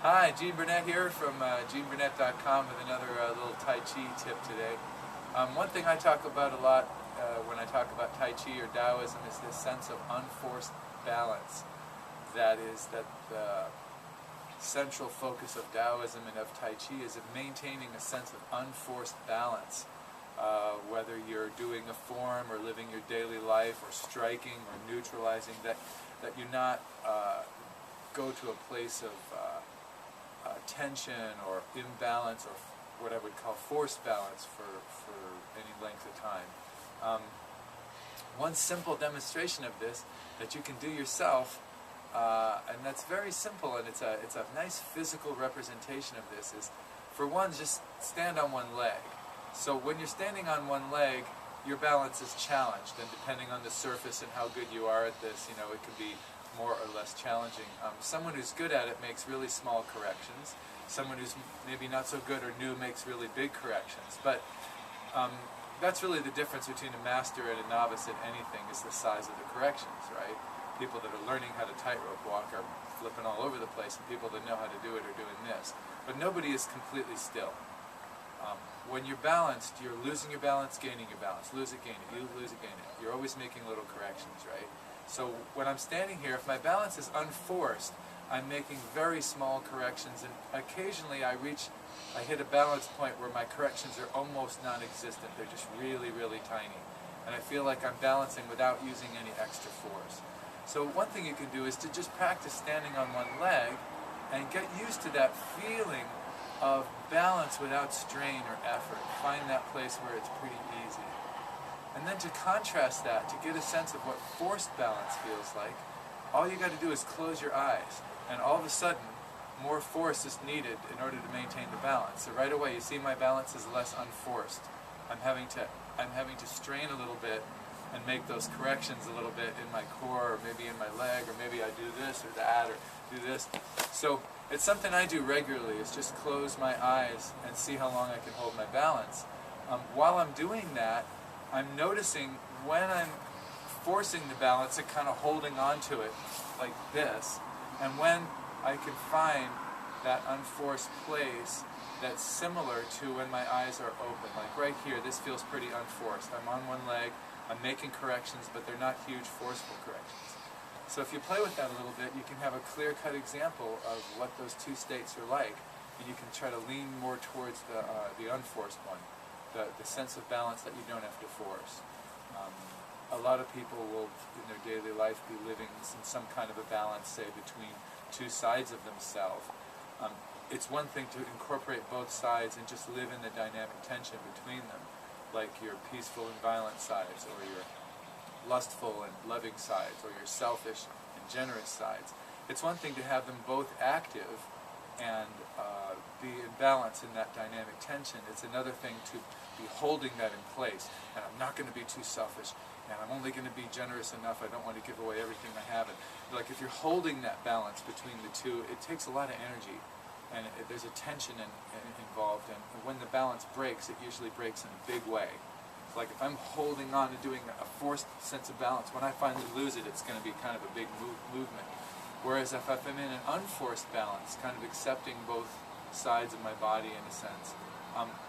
Hi, Burnett here from GeneBurnett.com with another little Tai Chi tip today. One thing I talk about a lot when I talk about Tai Chi or Taoism is this sense of unforced balance. That is, that the central focus of Taoism and of Tai Chi is of maintaining a sense of unforced balance. Whether you're doing a form or living your daily life or striking or neutralizing, that you not go to a place of tension or imbalance, or what I would call forced balance for any length of time. One simple demonstration of this that you can do yourself, and that's very simple, and it's a nice physical representation of this, is, for one, just stand on one leg. So when you're standing on one leg, your balance is challenged, and depending on the surface and how good you are at this, it could be more or less challenging. Someone who's good at it makes really small corrections. Someone who's maybe not so good or new makes really big corrections. But that's really the difference between a master and a novice at anything, is the size of the corrections, right? People that are learning how to tightrope walk are flipping all over the place, and people that know how to do it are doing this. But nobody is completely still. When you're balanced, you're losing your balance, gaining your balance. Lose it, gain it. You lose it, gain it. You're always making little corrections, right? So when I'm standing here, if my balance is unforced, I'm making very small corrections, and occasionally I hit a balance point where my corrections are almost non-existent. They're just really, really tiny. And I feel like I'm balancing without using any extra force. So one thing you can do is to just practice standing on one leg and get used to that feeling of balance without strain or effort. Find that place where it's pretty easy. And then to contrast that, to get a sense of what forced balance feels like, all you got to do is close your eyes, and all of a sudden more force is needed in order to maintain the balance. So right away you see my balance is less unforced. I'm having to strain a little bit and make those corrections a little bit in my core, or maybe in my leg, or maybe I do this or that, or do this. So it's something I do regularly, is just close my eyes and see how long I can hold my balance. While I'm doing that, I'm noticing when I'm forcing the balance and kind of holding on to it like this, and when I can find that unforced place that's similar to when my eyes are open. Like right here, this feels pretty unforced. I'm on one leg, I'm making corrections, but they're not huge, forceful corrections. So if you play with that a little bit, you can have a clear-cut example of what those two states are like, and you can try to lean more towards the unforced one. The sense of balance that you don't have to force. A lot of people will, in their daily life, be living in some kind of a balance, say, between two sides of themselves. It's one thing to incorporate both sides and just live in the dynamic tension between them, like your peaceful and violent sides, or your lustful and loving sides, or your selfish and generous sides. It's one thing to have them both active and be in balance in that dynamic tension. It's another thing to be holding that in place, and I'm not going to be too selfish, and I'm only going to be generous enough, I don't want to give away everything I have. And like, if you're holding that balance between the two, it takes a lot of energy, and there's a tension involved, and when the balance breaks, it usually breaks in a big way. Like if I'm holding on to doing a forced sense of balance, when I finally lose it, it's going to be kind of a big movement. Whereas if I'm in an unforced balance, kind of accepting both sides of my body in a sense,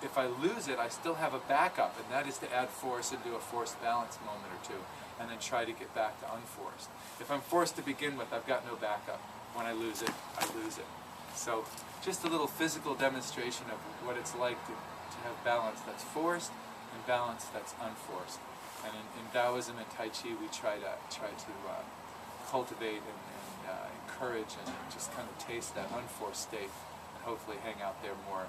if I lose it, I still have a backup, and that is to add force into a forced balance moment or two, and then try to get back to unforced. If I'm forced to begin with, I've got no backup. When I lose it, I lose it. So just a little physical demonstration of what it's like to have balance that's forced and balance that's unforced. And in Taoism and Tai Chi, we try to cultivate and encourage and just kind of taste that unforced state, and hopefully hang out there more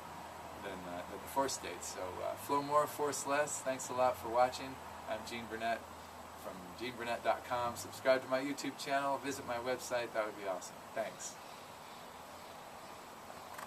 than the forced state. So flow more, force less. Thanks a lot for watching. I'm Gene Burnett from GeneBurnett.com. Subscribe to my YouTube channel, visit my website, that would be awesome. Thanks.